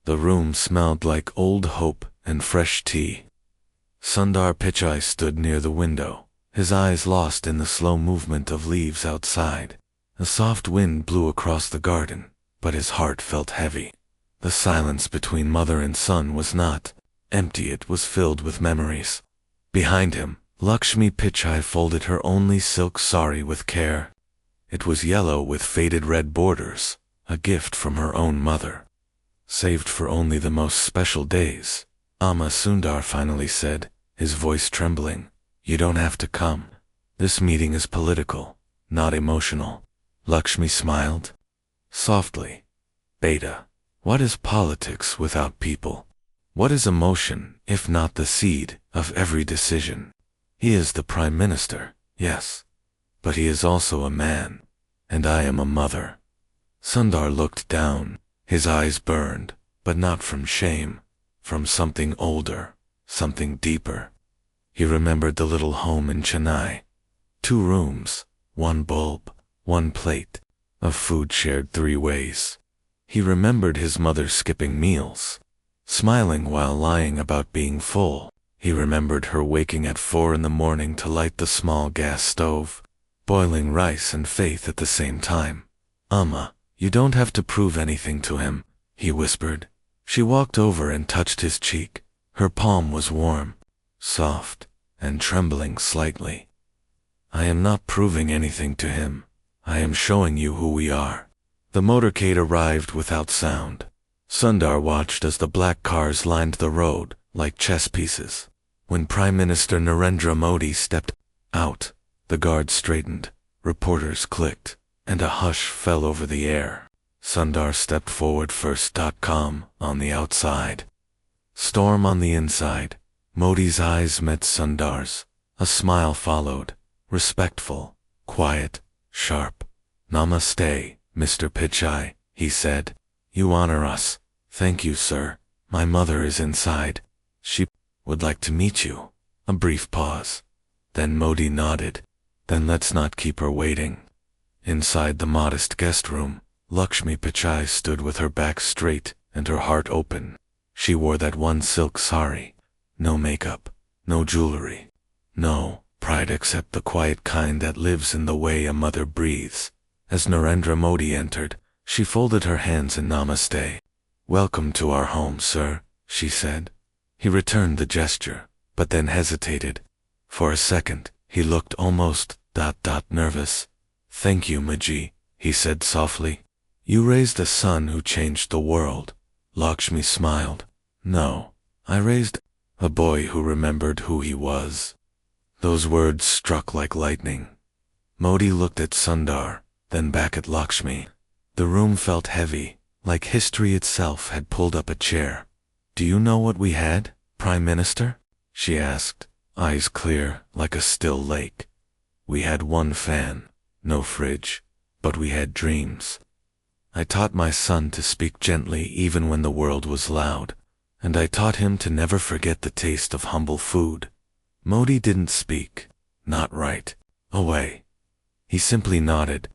The room smelled like old hope and fresh tea. Sundar Pichai stood near the window, his eyes lost in the slow movement of leaves outside. A soft wind blew across the garden, but his heart felt heavy. The silence between mother and son was not empty, it was filled with memories. Behind him, Lakshmi Pichai folded her only silk sari with care. It was yellow with faded red borders, a gift from her own mother. Saved for only the most special days, Amma Sundar finally said, his voice trembling. You don't have to come. This meeting is political, not emotional. Lakshmi smiled softly. Beta, what is politics without people? What is emotion, if not the seed of every decision? He is the Prime Minister, yes, but he is also a man, and I am a mother. Sundar looked down, his eyes burned, but not from shame, from something older, something deeper. He remembered the little home in Chennai. 2 rooms, 1 bulb, 1 plate, of food shared 3 ways. He remembered his mother skipping meals, smiling while lying about being full. He remembered her waking at 4 in the morning to light the small gas stove, boiling rice and faith at the same time. Amma, you don't have to prove anything to him, he whispered. She walked over and touched his cheek. Her palm was warm, soft, and trembling slightly. I am not proving anything to him. I am showing you who we are. The motorcade arrived without sound. Sundar watched as the black cars lined the road like chess pieces. When Prime Minister Narendra Modi stepped out, the guards straightened, reporters clicked, and a hush fell over the air. Sundar stepped forward first. Calm on the outside, storm on the inside. Modi's eyes met Sundar's. A smile followed, respectful, quiet, sharp. Namaste, Mr. Pichai, he said. You honor us. Thank you, sir. My mother is inside. She would like to meet you. A brief pause. Then Modi nodded. Then let's not keep her waiting. Inside the modest guest room, Lakshmi Pichai stood with her back straight and her heart open. She wore that one silk sari. No makeup, no jewelry, no pride except the quiet kind that lives in the way a mother breathes. As Narendra Modi entered, she folded her hands in namaste. Welcome to our home, sir, she said. He returned the gesture, but then hesitated. For a second, he looked almost nervous. Thank you, Maji, he said softly. You raised a son who changed the world. Lakshmi smiled. No, I raised a boy who remembered who he was. Those words struck like lightning. Modi looked at Sundar, then back at Lakshmi. The room felt heavy, like history itself had pulled up a chair. Do you know what we had, Prime Minister? She asked, eyes clear like a still lake. We had 1 fan, no fridge, but we had dreams. I taught my son to speak gently even when the world was loud, and I taught him to never forget the taste of humble food. Modi didn't speak, not right away. He simply nodded.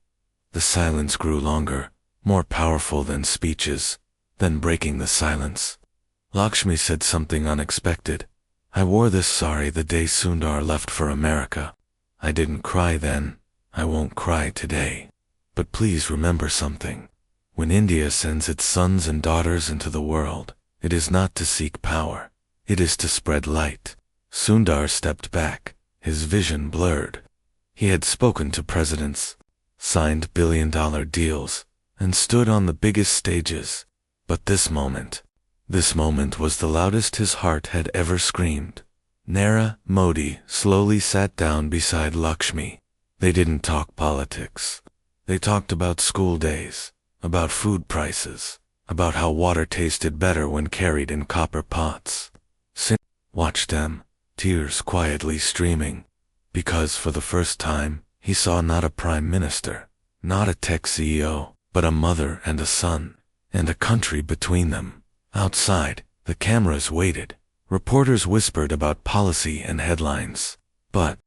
The silence grew longer, more powerful than speeches. Then breaking the silence, Lakshmi said something unexpected. I wore this sari the day Sundar left for America. I didn't cry then. I won't cry today. But please remember something. When India sends its sons and daughters into the world, it is not to seek power. It is to spread light. Sundar stepped back, his vision blurred. He had spoken to presidents, signed billion-dollar deals, and stood on the biggest stages. But this moment was the loudest his heart had ever screamed. Narendra Modi slowly sat down beside Lakshmi. They didn't talk politics. They talked about school days, about food prices, about how water tasted better when carried in copper pots. Sindar watched them, tears quietly streaming, because for the first time, he saw not a prime minister, not a tech CEO, but a mother and a son, and a country between them. Outside, the cameras waited. Reporters whispered about policy and headlines. But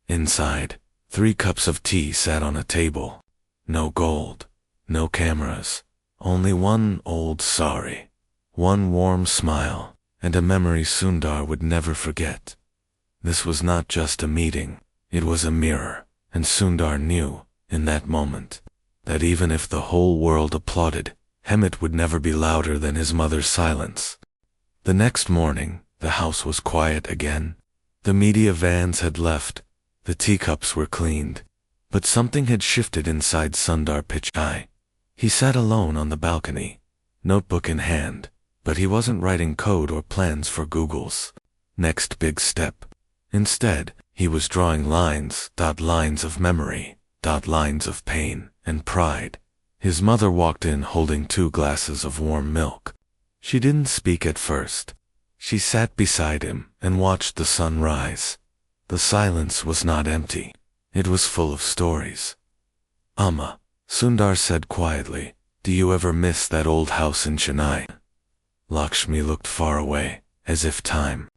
inside, 3 cups of tea sat on a table. No gold, no cameras, only one old sari, one warm smile, and a memory Sundar would never forget. This was not just a meeting, it was a mirror, and Sundar knew, in that moment, that even if the whole world applauded, Hemant would never be louder than his mother's silence. The next morning, the house was quiet again. The media vans had left, the teacups were cleaned, but something had shifted inside Sundar Pichai. He sat alone on the balcony, notebook in hand, but he wasn't writing code or plans for Google's next big step. Instead, he was drawing lines of memory, lines of pain and pride. His mother walked in holding 2 glasses of warm milk. She didn't speak at first. She sat beside him and watched the sun rise. The silence was not empty. It was full of stories. "Amma," Sundar said quietly, "do you ever miss that old house in Chennai?" Lakshmi looked far away, as if time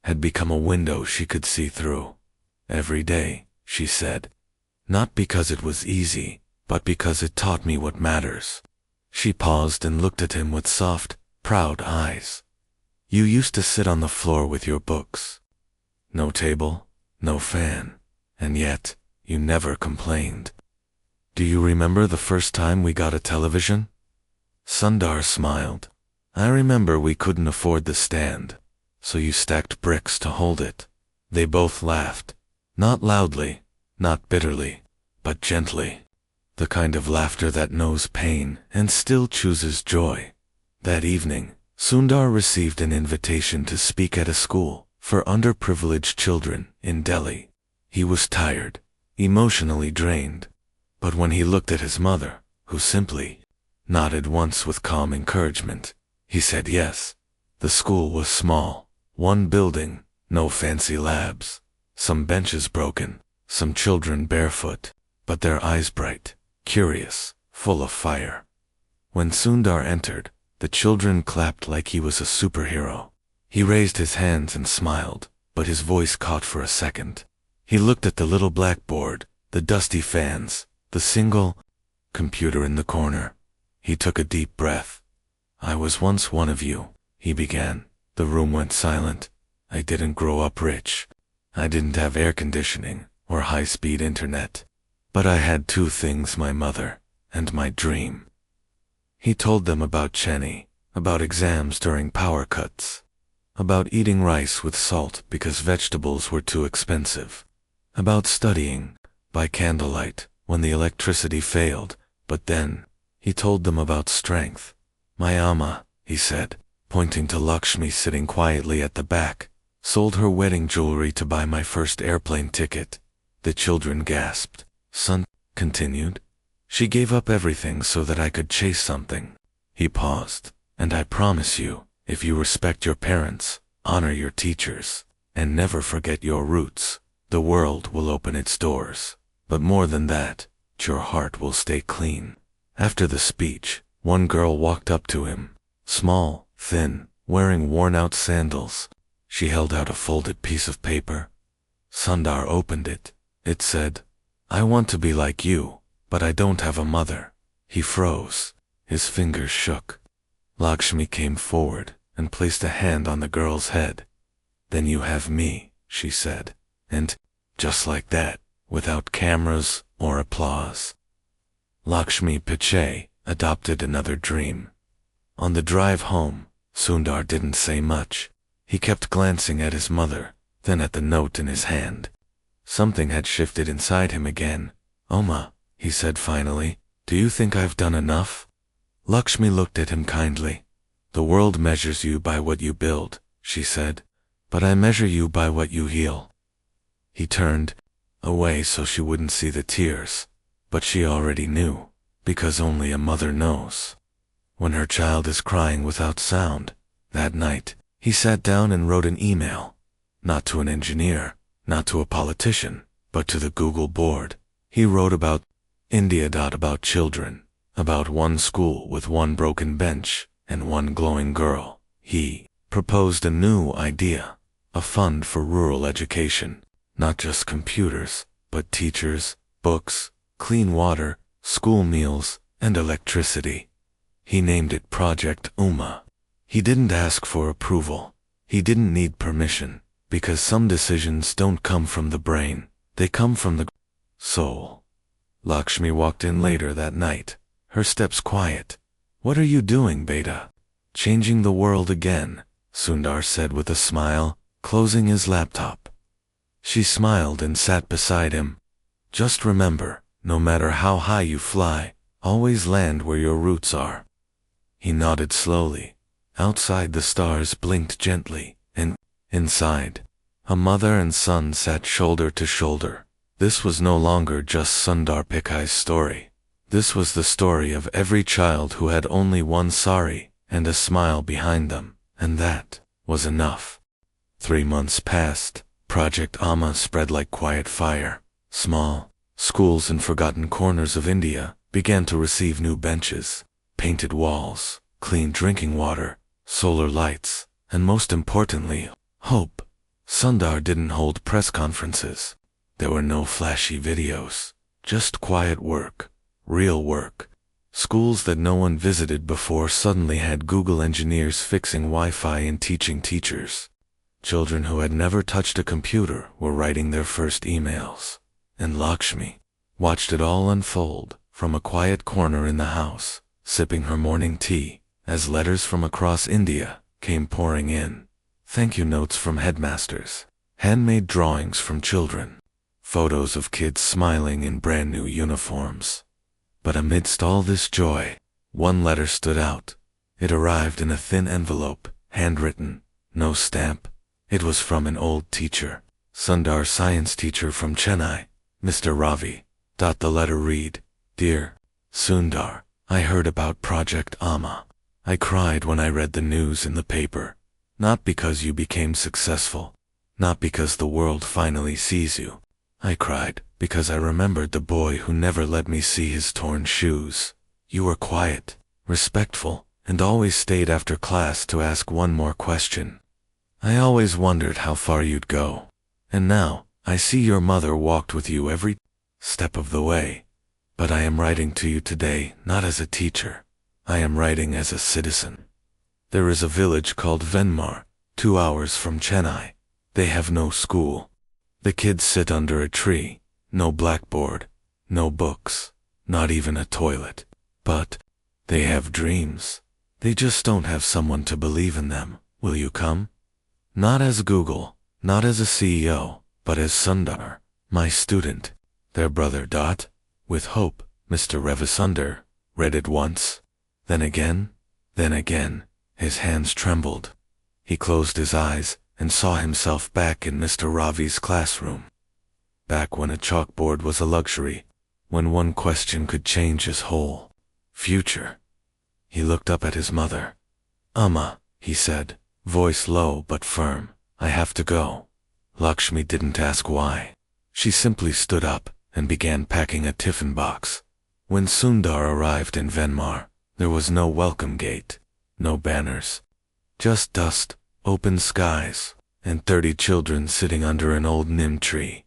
had become a window she could see through. "Every day," she said. "Not because it was easy, but because it taught me what matters." She paused and looked at him with soft, proud eyes. "You used to sit on the floor with your books. No table, no fan, and yet, you never complained. Do you remember the first time we got a television?" Sundar smiled. "I remember we couldn't afford the stand, so you stacked bricks to hold it." They both laughed. Not loudly, not bitterly, but gently. The kind of laughter that knows pain and still chooses joy. That evening, Sundar received an invitation to speak at a school for underprivileged children in Delhi. He was tired, emotionally drained, but when he looked at his mother, who simply nodded once with calm encouragement, he said yes. The school was small, 1 building, no fancy labs, some benches broken, some children barefoot, but their eyes bright, curious, full of fire. When Sundar entered, the children clapped like he was a superhero. He raised his hands and smiled, but his voice caught for a second. He looked at the little blackboard, the dusty fans, the single computer in the corner. He took a deep breath. "I was once one of you," he began. The room went silent. "I didn't grow up rich. I didn't have air conditioning or high-speed internet. But I had 2 things, my mother and my dream." He told them about Cheney, about exams during power cuts, about eating rice with salt because vegetables were too expensive, about studying by candlelight when the electricity failed. But then, he told them about strength. "My Amma," he said, pointing to Lakshmi sitting quietly at the back, "sold her wedding jewelry to buy my first airplane ticket." The children gasped. "Son," continued, "she gave up everything so that I could chase something." He paused. "And I promise you, if you respect your parents, honor your teachers, and never forget your roots, the world will open its doors. But more than that, your heart will stay clean." After the speech, one girl walked up to him, small, thin, wearing worn-out sandals. She held out a folded piece of paper. Sundar opened it. It said, "I want to be like you, but I don't have a mother." He froze. His fingers shook. Lakshmi came forward and placed a hand on the girl's head. "Then you have me," she said. And, just like that, without cameras or applause, Lakshmi Pichai adopted another dream. On the drive home, Sundar didn't say much. He kept glancing at his mother, then at the note in his hand. Something had shifted inside him again. "Oma," he said finally, "do you think I've done enough?" Lakshmi looked at him kindly. "The world measures you by what you build," she said, "but I measure you by what you heal." He turned away so she wouldn't see the tears, but she already knew, because only a mother knows when her child is crying without sound. That night, he sat down and wrote an email, not to an engineer, not to a politician, but to the Google board. He wrote about India. About children, about one school with one broken bench and one glowing girl. He proposed a new idea, a fund for rural education, not just computers, but teachers, books, clean water, school meals, and electricity. He named it Project Uma. He didn't ask for approval. He didn't need permission, because some decisions don't come from the brain, they come from the soul. Lakshmi walked in later that night, her steps quiet. "What are you doing, beta?" "Changing the world again," Sundar said with a smile, closing his laptop. She smiled and sat beside him. "Just remember, no matter how high you fly, always land where your roots are." He nodded slowly. Outside the stars blinked gently, and inside, a mother and son sat shoulder to shoulder. This was no longer just Sundar Pichai's story. This was the story of every child who had only one Saree and a smile behind them, and that was enough. 3 months passed. Project Amma spread like quiet fire. Small schools in forgotten corners of India began to receive new benches, painted walls, clean drinking water, solar lights, and most importantly, hope. Sundar didn't hold press conferences. There were no flashy videos, just quiet work, real work. Schools that no one visited before suddenly had Google engineers fixing Wi-Fi and teaching teachers. Children who had never touched a computer were writing their first emails. And Lakshmi watched it all unfold from a quiet corner in the house, sipping her morning tea, as letters from across India came pouring in. Thank you notes from headmasters, handmade drawings from children, photos of kids smiling in brand new uniforms. But amidst all this joy, one letter stood out. It arrived in a thin envelope, handwritten, no stamp. It was from an old teacher, Sundar's science teacher from Chennai, Mr. Ravi. The letter read, "Dear Sundar, I heard about Project Amma. I cried when I read the news in the paper. Not because you became successful, not because the world finally sees you. I cried because I remembered the boy who never let me see his torn shoes. You were quiet, respectful, and always stayed after class to ask one more question. I always wondered how far you'd go. And now, I see your mother walked with you every step of the way. But I am writing to you today not as a teacher. I am writing as a citizen. There is a village called Venmar, 2 hours from Chennai. They have no school. The kids sit under a tree, no blackboard, no books, not even a toilet. But they have dreams. They just don't have someone to believe in them. Will you come? Not as Google, not as a CEO, but as Sundar, my student." Their brother with hope, Mr. Ravisundar, read it once, then again, his hands trembled. He closed his eyes and saw himself back in Mr. Ravi's classroom. Back when a chalkboard was a luxury, when one question could change his whole future. He looked up at his mother. "Amma," he said, voice low but firm, "I have to go." Lakshmi didn't ask why. She simply stood up and began packing a tiffin box. When Sundar arrived in Venmar, there was no welcome gate, no banners. Just dust, open skies, and 30 children sitting under an old neem tree.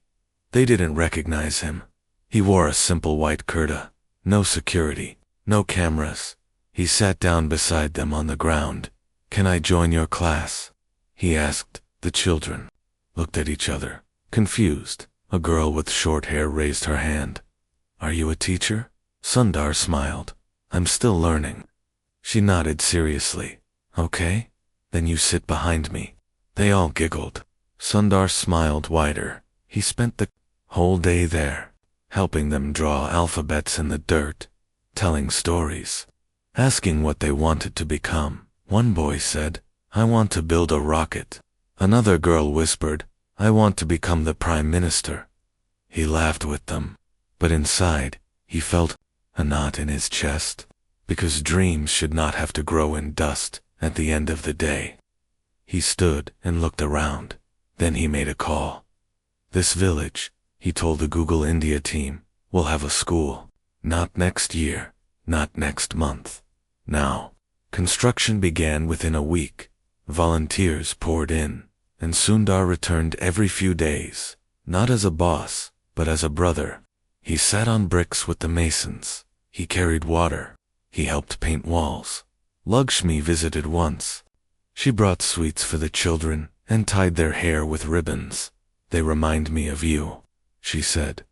They didn't recognize him. He wore a simple white kurta, no security, no cameras. He sat down beside them on the ground. "Can I join your class?" he asked. The children looked at each other, confused. A girl with short hair raised her hand. "Are you a teacher?" Sundar smiled. "I'm still learning." She nodded seriously. "Okay, then you sit behind me." They all giggled. Sundar smiled wider. He spent the whole day there, helping them draw alphabets in the dirt, telling stories, asking what they wanted to become. One boy said, "I want to build a rocket." Another girl whispered, "I want to become the Prime Minister." He laughed with them, but inside, he felt a knot in his chest, because dreams should not have to grow in dust at the end of the day. He stood and looked around. Then he made a call. "This village," he told the Google India team, "will have a school. Not next year, not next month. Now." Construction began within a week. Volunteers poured in, and Sundar returned every few days, not as a boss, but as a brother. He sat on bricks with the masons. He carried water. He helped paint walls. Lakshmi visited once. She brought sweets for the children and tied their hair with ribbons. "They remind me of you," she said.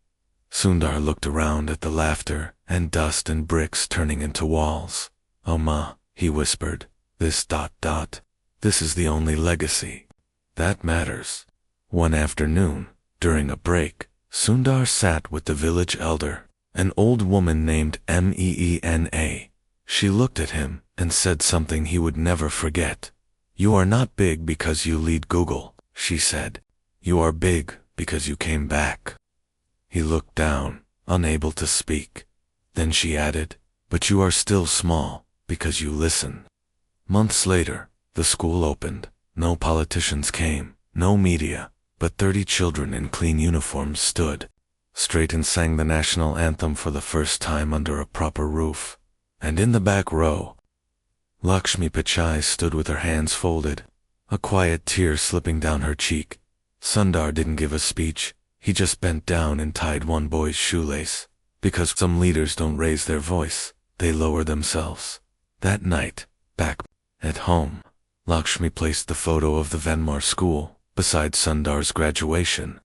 Sundar looked around at the laughter and dust and bricks turning into walls. "Oh ma," he whispered, This is the only legacy that matters." One afternoon, during a break, Sundar sat with the village elder, an old woman named Meena. She looked at him and said something he would never forget. "You are not big because you lead Google," she said. "You are big because you came back." He looked down, unable to speak. Then she added, "But you are still small because you listen." Months later, the school opened. No politicians came, no media, but 30 children in clean uniforms stood straight and sang the national anthem for the first time under a proper roof. And in the back row, Lakshmi Pichai stood with her hands folded, a quiet tear slipping down her cheek. Sundar didn't give a speech, he just bent down and tied one boy's shoelace. Because some leaders don't raise their voice, they lower themselves. That night, back at home, Lakshmi placed the photo of the Venmar school beside Sundar's graduation.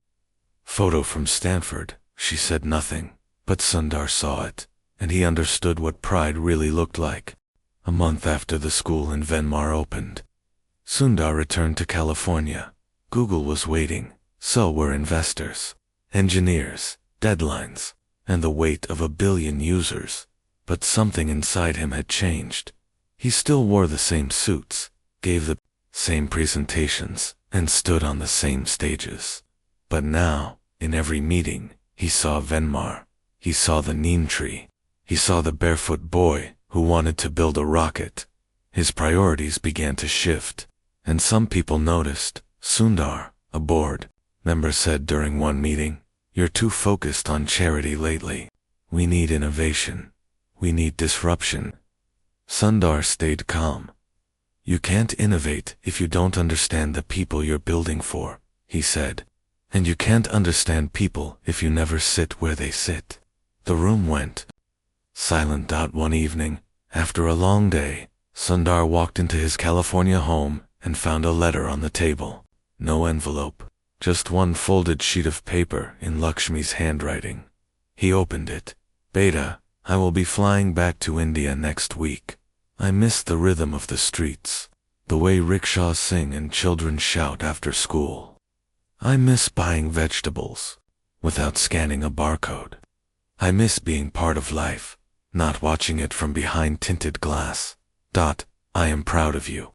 "Photo from Stanford," she said nothing, but Sundar saw it, and he understood what pride really looked like. A month after the school in Venmar opened, Sundar returned to California. Google was waiting, so were investors, engineers, deadlines, and the weight of 1 billion users. But something inside him had changed. He still wore the same suits, gave the same presentations, and stood on the same stages. But now, in every meeting, he saw Venmar. He saw the neem tree. He saw the barefoot boy who wanted to build a rocket. His priorities began to shift, and some people noticed. Sundar, a board member, said during one meeting, "You're too focused on charity lately. We need innovation. We need disruption." Sundar stayed calm. "You can't innovate if you don't understand the people you're building for," he said. "And you can't understand people if you never sit where they sit." The room went silent. One evening, after a long day, Sundar walked into his California home and found a letter on the table. No envelope, just one folded sheet of paper in Lakshmi's handwriting. He opened it. "Beta, I will be flying back to India next week. I miss the rhythm of the streets, the way rickshaws sing and children shout after school. I miss buying vegetables without scanning a barcode. I miss being part of life, not watching it from behind tinted glass. I am proud of you.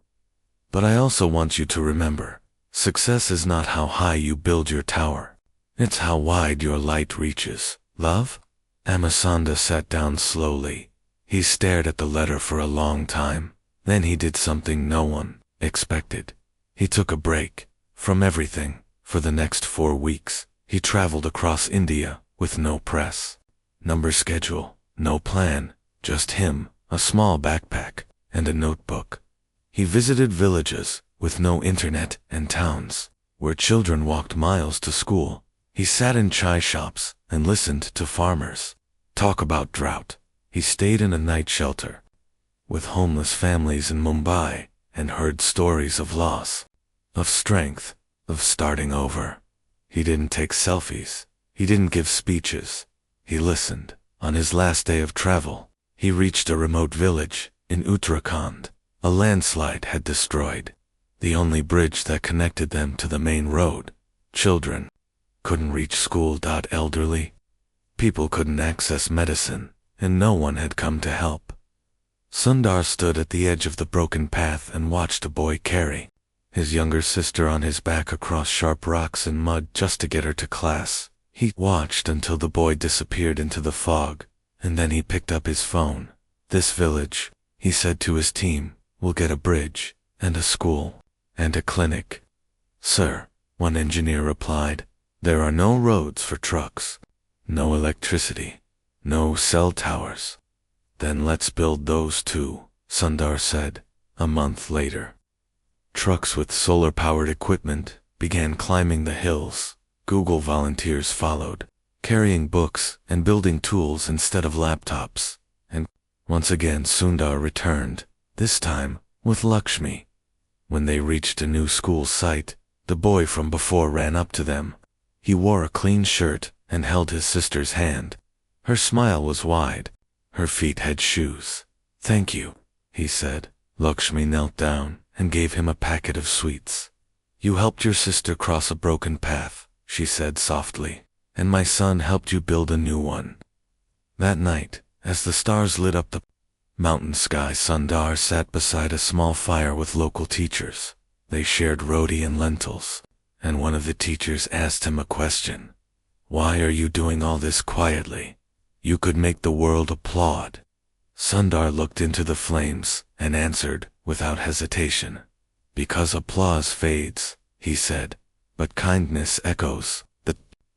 But I also want you to remember, success is not how high you build your tower. It's how wide your light reaches. Love?" Amasanda sat down slowly. He stared at the letter for a long time. Then he did something no one expected. He took a break from everything. For the next 4 weeks, he traveled across India with no press, number schedule, no plan, just him, a small backpack, and a notebook. He visited villages with no internet and towns where children walked miles to school. He sat in chai shops and listened to farmers talk about drought. He stayed in a night shelter with homeless families in Mumbai and heard stories of loss, of strength, of starting over. He didn't take selfies. He didn't give speeches. He listened. On his last day of travel, he reached a remote village in Uttarakhand. A landslide had destroyed the only bridge that connected them to the main road. Children couldn't reach school. Elderly people couldn't access medicine, and no one had come to help. Sundar stood at the edge of the broken path and watched a boy carry his younger sister on his back across sharp rocks and mud just to get her to class. He watched until the boy disappeared into the fog, and then he picked up his phone. "This village," he said to his team, "will get a bridge, and a school, and a clinic." "Sir," one engineer replied, "there are no roads for trucks, no electricity, no cell towers." "Then let's build those too," Sundar said. A month later, trucks with solar-powered equipment began climbing the hills. Google volunteers followed, carrying books and building tools instead of laptops. And once again Sundar returned, this time with Lakshmi. When they reached a new school site, the boy from before ran up to them. He wore a clean shirt and held his sister's hand. Her smile was wide. Her feet had shoes. "Thank you," he said. Lakshmi knelt down and gave him a packet of sweets. "You helped your sister cross a broken path," she said softly, "and my son helped you build a new one." That night, as the stars lit up the mountain sky, Sundar sat beside a small fire with local teachers. They shared roti and lentils, and one of the teachers asked him a question. "Why are you doing all this quietly? You could make the world applaud." Sundar looked into the flames and answered without hesitation. "Because applause fades," he said, "but kindness echoes." The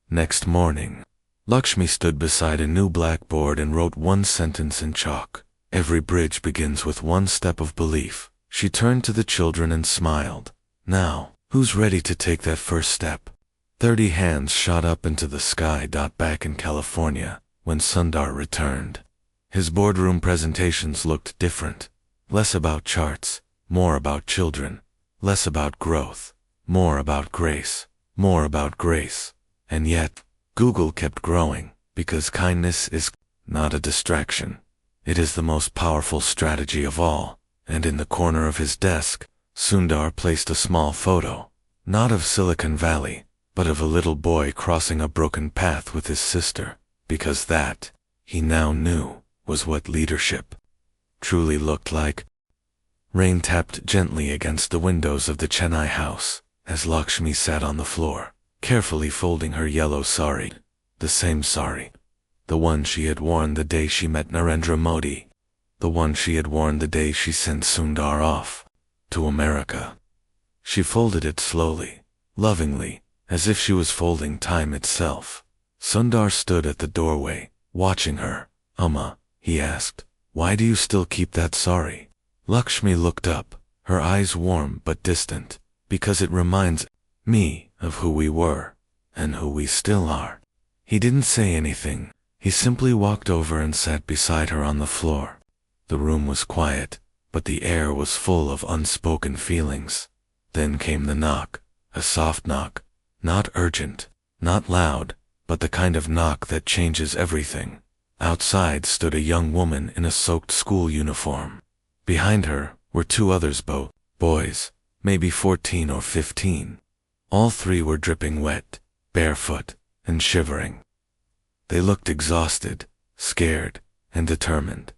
next morning, Lakshmi stood beside a new blackboard and wrote one sentence in chalk. "Every bridge begins with one step of belief." She turned to the children and smiled. "Now, who's ready to take that first step?" 30 hands shot up into the sky. Back in California, when Sundar returned, his boardroom presentations looked different. Less about charts, more about children. Less about growth, more about grace. More about grace. And yet, Google kept growing, because kindness is not a distraction. It is the most powerful strategy of all. And in the corner of his desk, Sundar placed a small photo, not of Silicon Valley, but of a little boy crossing a broken path with his sister, because that, he now knew, was what leadership truly looked like. Rain tapped gently against the windows of the Chennai house, as Lakshmi sat on the floor, carefully folding her yellow sari, the same sari, the one she had worn the day she met Narendra Modi, the one she had worn the day she sent Sundar off to America. She folded it slowly, lovingly, as if she was folding time itself. Sundar stood at the doorway, watching her. "Amma," he asked, "why do you still keep that sari?" Lakshmi looked up, her eyes warm but distant. "Because it reminds me of who we were, and who we still are." He didn't say anything. He simply walked over and sat beside her on the floor. The room was quiet, but the air was full of unspoken feelings. Then came the knock, a soft knock, not urgent, not loud, but the kind of knock that changes everything. Outside stood a young woman in a soaked school uniform. Behind her were two others, boys, maybe 14 or 15. All three were dripping wet, barefoot, and shivering. They looked exhausted, scared, and determined.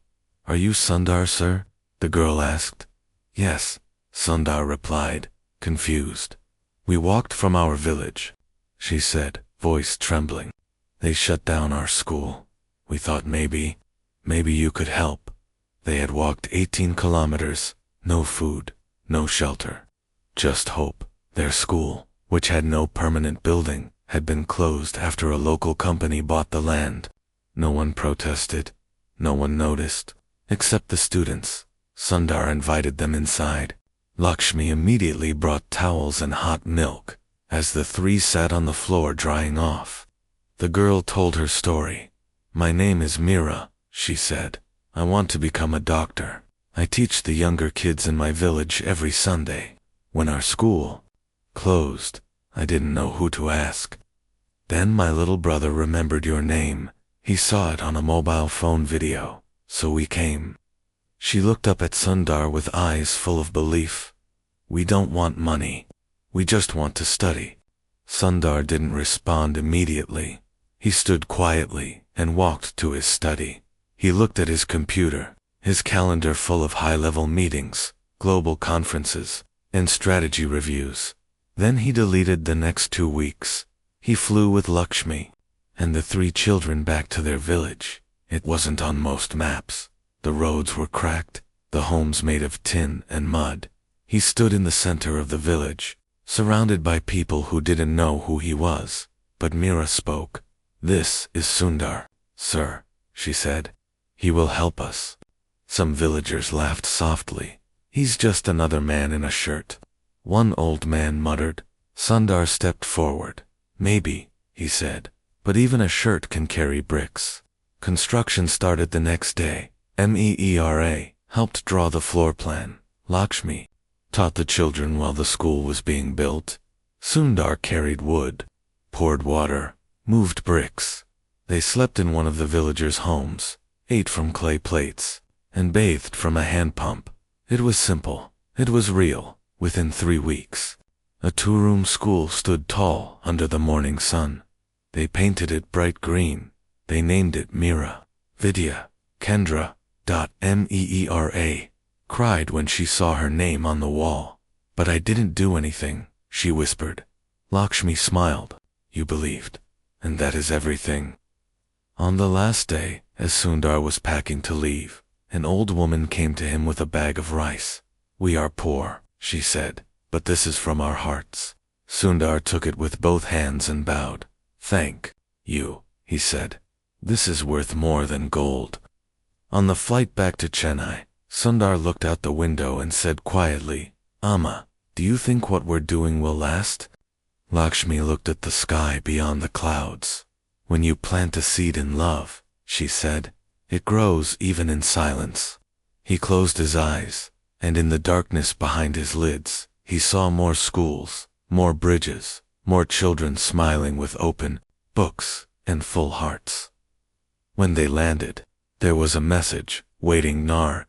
"Are you Sundar, sir?" the girl asked. "Yes," Sundar replied, confused. "We walked from our village," she said, voice trembling. "They shut down our school. We thought maybe you could help." They had walked 18 kilometers, no food, no shelter, just hope. Their school, which had no permanent building, had been closed after a local company bought the land. No one protested, no one noticed, except the students. Sundar invited them inside. Lakshmi immediately brought towels and hot milk, as the three sat on the floor drying off. The girl told her story. "My name is Meera," she said. "I want to become a doctor. I teach the younger kids in my village every Sunday. When our school closed, I didn't know who to ask. Then my little brother remembered your name. He saw it on a mobile phone video, so we came." She looked up at Sundar with eyes full of belief. "We don't want money. We just want to study." Sundar didn't respond immediately. He stood quietly and walked to his study. He looked at his computer, his calendar full of high-level meetings, global conferences, and strategy reviews. Then he deleted the next 2 weeks. He flew with Lakshmi and the 3 children back to their village. It wasn't on most maps. The roads were cracked, the homes made of tin and mud. He stood in the center of the village, surrounded by people who didn't know who he was. But Meera spoke. "This is Sundar, sir," she said. "He will help us." Some villagers laughed softly. "He's just another man in a shirt." One old man muttered. Sundar stepped forward. "Maybe," he said, "but even a shirt can carry bricks." Construction started the next day. Meera helped draw the floor plan. Lakshmi taught the children while the school was being built. Sundar carried wood, poured water, moved bricks. They slept in one of the villagers' homes, ate from clay plates, and bathed from a hand pump. It was simple. It was real. Within 3 weeks, a 2-room school stood tall under the morning sun. They painted it bright green. They named it Mira. Vidya, Kendra, Meera, cried when she saw her name on the wall. But I didn't do anything, she whispered. Lakshmi smiled. You believed. And that is everything. On the last day, as Sundar was packing to leave, an old woman came to him with a bag of rice. We are poor, she said, but this is from our hearts. Sundar took it with both hands and bowed. Thank you, he said. This is worth more than gold. On the flight back to Chennai, Sundar looked out the window and said quietly, Amma, do you think what we're doing will last? Lakshmi looked at the sky beyond the clouds. When you plant a seed in love, she said, it grows even in silence. He closed his eyes, and in the darkness behind his lids, he saw more schools, more bridges, more children smiling with open books and full hearts. When they landed, there was a message waiting. Narendra.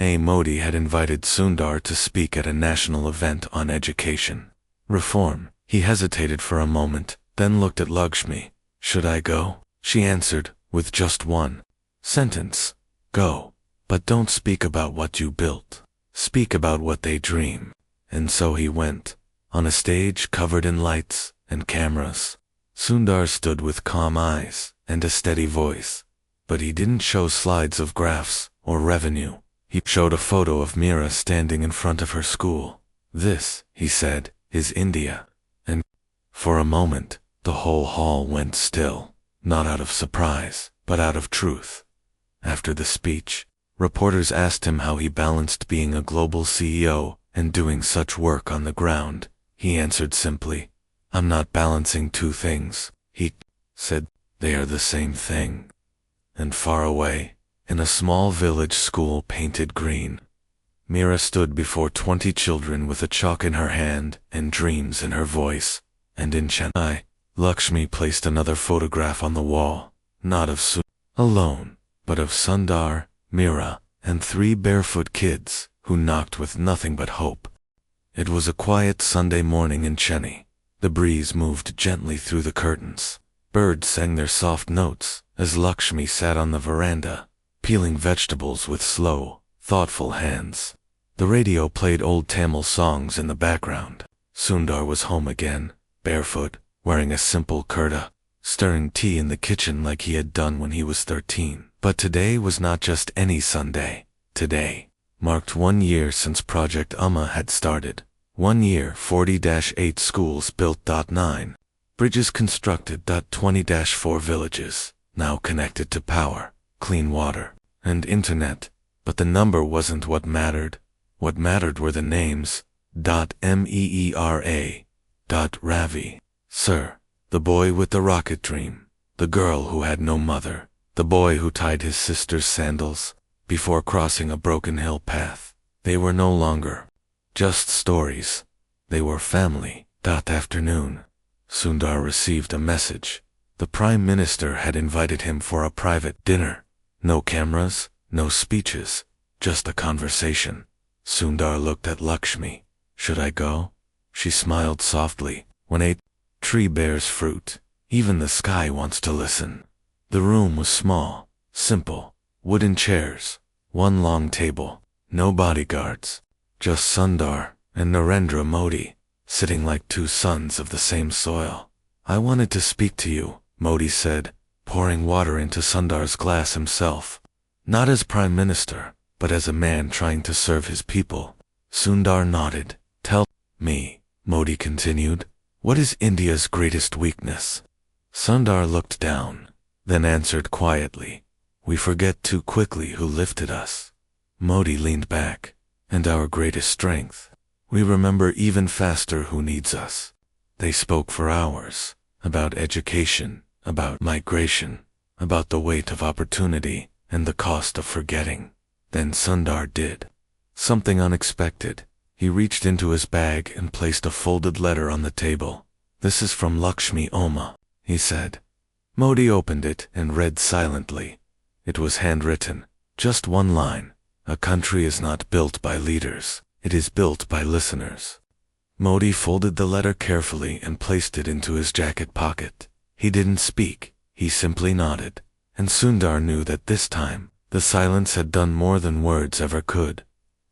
Modi had invited Sundar to speak at a national event on education reform. He hesitated for a moment, then looked at Lakshmi. Should I go? She answered, with just one sentence. Go. But don't speak about what you built. Speak about what they dream. And so he went. On a stage covered in lights and cameras, Sundar stood with calm eyes and a steady voice. But he didn't show slides of graphs or revenue. He showed a photo of Mira standing in front of her school. This, he said, is India. And for a moment, the whole hall went still, not out of surprise, but out of truth. After the speech, reporters asked him how he balanced being a global CEO and doing such work on the ground. He answered simply, I'm not balancing two things. He said, they are the same thing. And far away, in a small village school painted green, Mira stood before 20 children with a chalk in her hand and dreams in her voice. And in Chennai, Lakshmi placed another photograph on the wall, not of Sundar alone, but of Sundar, Mira, and 3 barefoot kids who knocked with nothing but hope. It was a quiet Sunday morning in Chennai. The breeze moved gently through the curtains. Birds sang their soft notes as Lakshmi sat on the veranda, peeling vegetables with slow, thoughtful hands. The radio played old Tamil songs in the background. Sundar was home again, barefoot, wearing a simple kurta, stirring tea in the kitchen like he had done when he was 13. But today was not just any Sunday. Today marked 1 year since Project Amma had started. 1 year, 40-8 schools built. 9 bridges constructed. 20-4 villages now connected to power, clean water, and internet. But the number wasn't what mattered. What mattered were the names. Meera. Ravi. Sir. The boy with the rocket dream. The girl who had no mother. The boy who tied his sister's sandals before crossing a broken hill path. They were no longer just stories. They were family. Afternoon, Sundar received a message. The Prime Minister had invited him for a private dinner. No cameras, no speeches, just a conversation. Sundar looked at Lakshmi. Should I go? She smiled softly. When a tree bears fruit, even the sky wants to listen. The room was small, simple, wooden chairs, one long table, no bodyguards, just Sundar and Narendra Modi, sitting like 2 sons of the same soil. I wanted to speak to you, Modi said, pouring water into Sundar's glass himself. Not as Prime Minister, but as a man trying to serve his people. Sundar nodded. Tell me, Modi continued, what is India's greatest weakness? Sundar looked down, then answered quietly, we forget too quickly who lifted us. Modi leaned back. And our greatest strength? We remember even faster who needs us. They spoke for hours, about education, about migration, about the weight of opportunity and the cost of forgetting. Then Sundar did. something unexpected. He reached into his bag and placed a folded letter on the table. "This is from Lakshmi Oma," he said. Modi opened it and read silently. It was handwritten, just one line. "A country is not built by leaders, it is built by listeners." Modi folded the letter carefully and placed it into his jacket pocket. He didn't speak, he simply nodded. And Sundar knew that this time, the silence had done more than words ever could.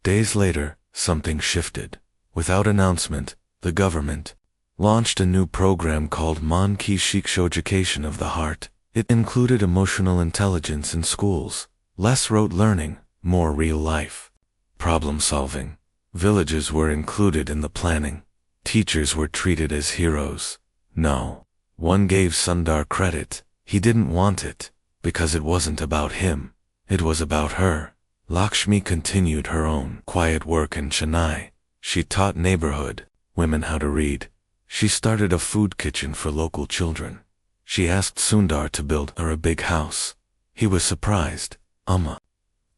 Days later, something shifted. Without announcement, the government launched a new program called Man Ki Shiksha, Education of the Heart. It included emotional intelligence in schools, less rote learning, more real life problem solving. Villages were included in the planning. Teachers were treated as heroes. No one gave Sundar credit. He didn't want it, because it wasn't about him. It was about her. Lakshmi continued her own quiet work in Chennai. She taught neighborhood women how to read. She started a food kitchen for local children. She asked Sundar to build her a big house. He was surprised. "Amma,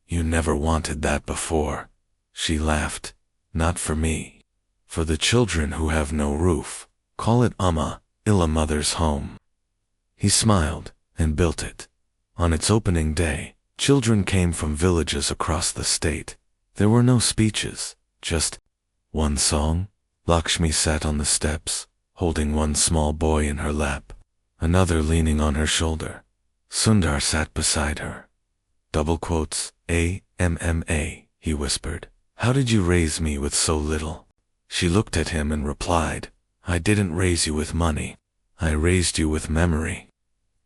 you never wanted that before." She laughed. "Not for me. For the children who have no roof. Call it Amma, Illa Mother's Home." He smiled and built it. On its opening day, children came from villages across the state. There were no speeches, just one song. Lakshmi sat on the steps, holding one small boy in her lap, another leaning on her shoulder. Sundar sat beside her. Double quotes, "AMMA," he whispered. "How did you raise me with so little?" She looked at him and replied, "I didn't raise you with money. I raised you with memory."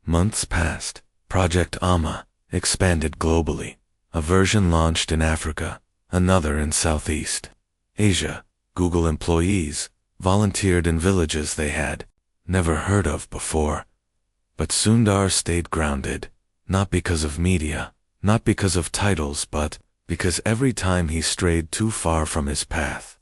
Months passed. Project Amma expanded globally. A version launched in Africa, another in Southeast Asia. Google employees volunteered in villages they had never heard of before. But Sundar stayed grounded, not because of media, not because of titles, but because every time he strayed too far from his path,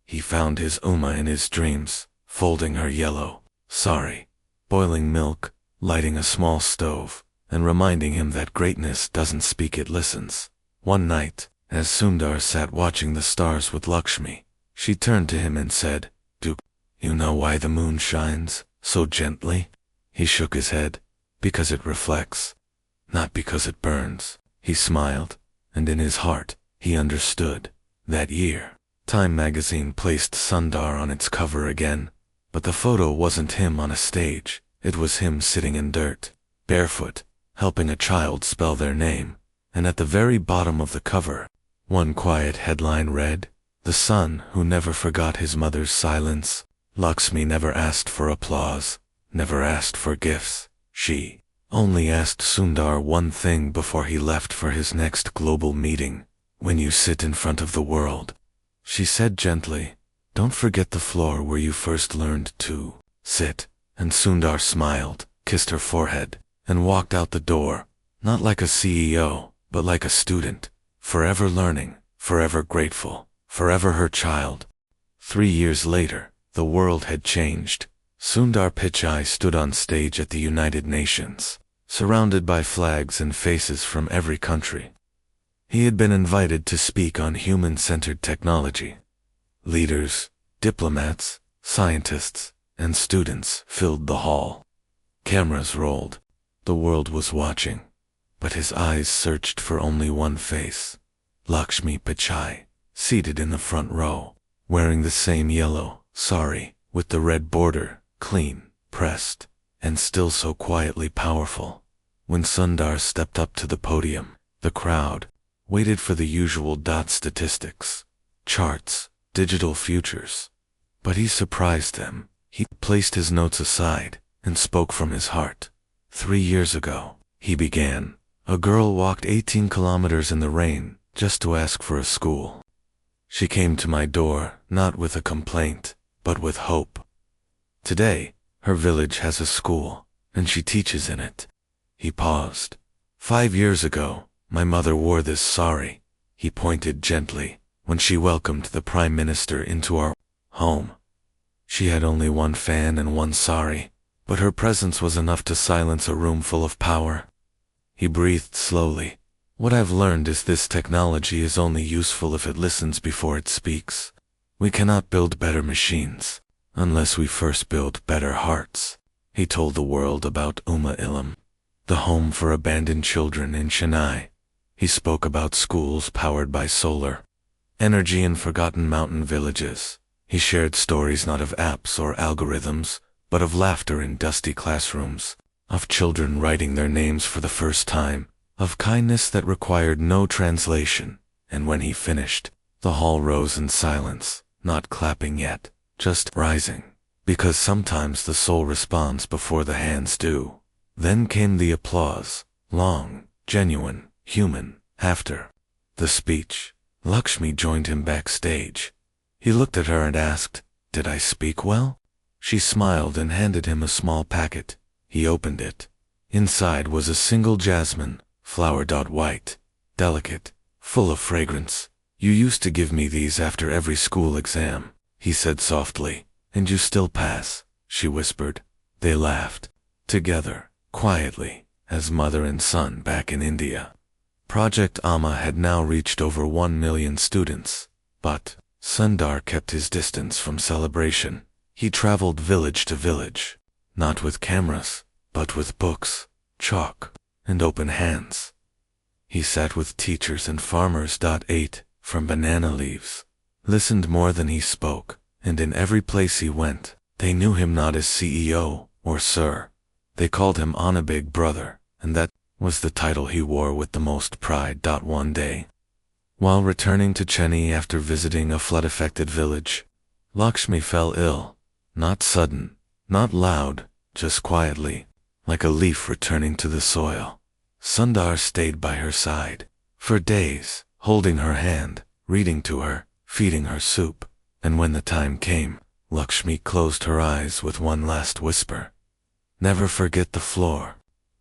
he found his Uma in his dreams, folding her yellow saree, boiling milk, lighting a small stove, and reminding him that greatness doesn't speak, it listens. One night, as Sundar sat watching the stars with Lakshmi, she turned to him and said, "Do you know why the moon shines so gently?" He shook his head. "Because it reflects, not because it burns." He smiled, and in his heart, he understood. That year, Time magazine placed Sundar on its cover again, but the photo wasn't him on a stage. It was him sitting in dirt, barefoot, helping a child spell their name. And at the very bottom of the cover, one quiet headline read, "The son who never forgot his mother's silence." Lakshmi never asked for applause, never asked for gifts. She only asked Sundar one thing before he left for his next global meeting. "When you sit in front of the world," she said gently, "don't forget the floor where you first learned to sit." And Sundar smiled, kissed her forehead, and walked out the door, not like a CEO, but like a student, forever learning, forever grateful, forever her child. 3 years later, the world had changed. Sundar Pichai stood on stage at the United Nations, surrounded by flags and faces from every country. He had been invited to speak on human-centered technology. Leaders, diplomats, scientists, and students filled the hall. Cameras rolled. The world was watching, but his eyes searched for only one face. Lakshmi Pichai, seated in the front row, wearing the same yellow saree, with the red border, clean, pressed, and still so quietly powerful. When Sundar stepped up to the podium, the crowd waited for the usual statistics, charts, digital futures. But he surprised them. He placed his notes aside and spoke from his heart. 3 years ago, he began. A girl walked 18 kilometers in the rain just to ask for a school. She came to my door, not with a complaint, but with hope. Today, her village has a school, and she teaches in it. He paused. 5 years ago, my mother wore this saree, he pointed gently, when she welcomed the Prime Minister into our home. She had only one fan and one saree, but her presence was enough to silence a room full of power. He breathed slowly, What I've learned is this technology is only useful if it listens before it speaks. We cannot build better machines unless we first build better hearts. He told the world about Ilm, the home for abandoned children in Chennai. He spoke about schools powered by solar energy in forgotten mountain villages. He shared stories not of apps or algorithms, but of laughter in dusty classrooms, of children writing their names for the first time, of kindness that required no translation. And when he finished, the hall rose in silence, not clapping yet, just rising, because sometimes the soul responds before the hands do. Then came the applause, long, genuine, human. After the speech, Lakshmi joined him backstage. He looked at her and asked, "Did I speak well?" She smiled and handed him a small packet. He opened it. Inside was a single jasmine, flower white, delicate, full of fragrance. "You used to give me these after every school exam," he said softly. "And you still pass," she whispered. They laughed, together, quietly, as mother and son back in India. Project Amma had now reached over 1 million students, but Sundar kept his distance from celebration. He traveled village to village, not with cameras, but with books, chalk, and open hands. He sat with teachers and farmers. Ate from banana leaves, listened more than he spoke, and in every place he went, they knew him not as CEO or Sir. They called him Anna Big Brother, and that was the title he wore with the most pride. One day, while returning to Chennai after visiting a flood-affected village, Lakshmi fell ill. Not sudden, not loud, just quietly, like a leaf returning to the soil. Sundar stayed by her side for days, holding her hand, reading to her, feeding her soup. And when the time came, Lakshmi closed her eyes with one last whisper, "Never forget the floor."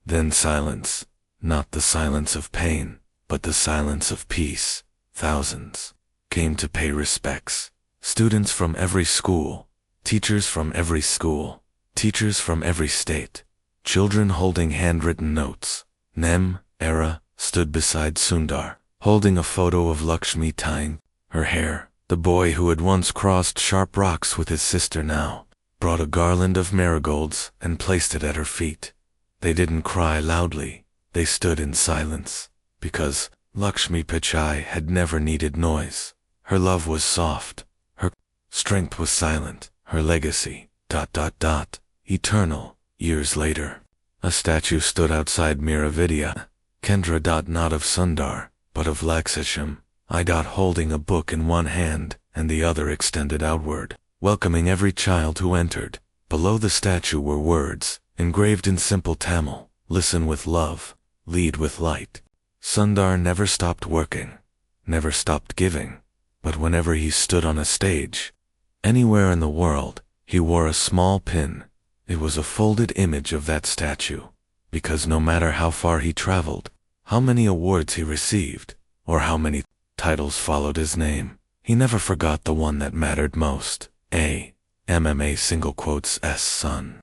Then silence, not the silence of pain, but the silence of peace. Thousands came to pay respects. Students from every school, teachers from every school, teachers from every state, children holding handwritten notes. Nem, Era, stood beside Sundar, holding a photo of Lakshmi tying her hair. The boy who had once crossed sharp rocks with his sister now brought a garland of marigolds and placed it at her feet. They didn't cry loudly, they stood in silence, because Lakshmi Pichai had never needed noise. Her love was soft, her strength was silent, her legacy, eternal. Years later, a statue stood outside Miravidya, Kendra. Not of Sundar, but of Lakshmi I. Holding a book in one hand and the other extended outward, welcoming every child who entered. Below the statue were words, engraved in simple Tamil: "Listen with love, lead with light." Sundar never stopped working, never stopped giving, but whenever he stood on a stage, anywhere in the world, he wore a small pin. It was a folded image of that statue, because no matter how far he traveled, how many awards he received, or how many titles followed his name, he never forgot the one that mattered most. A MMA S son.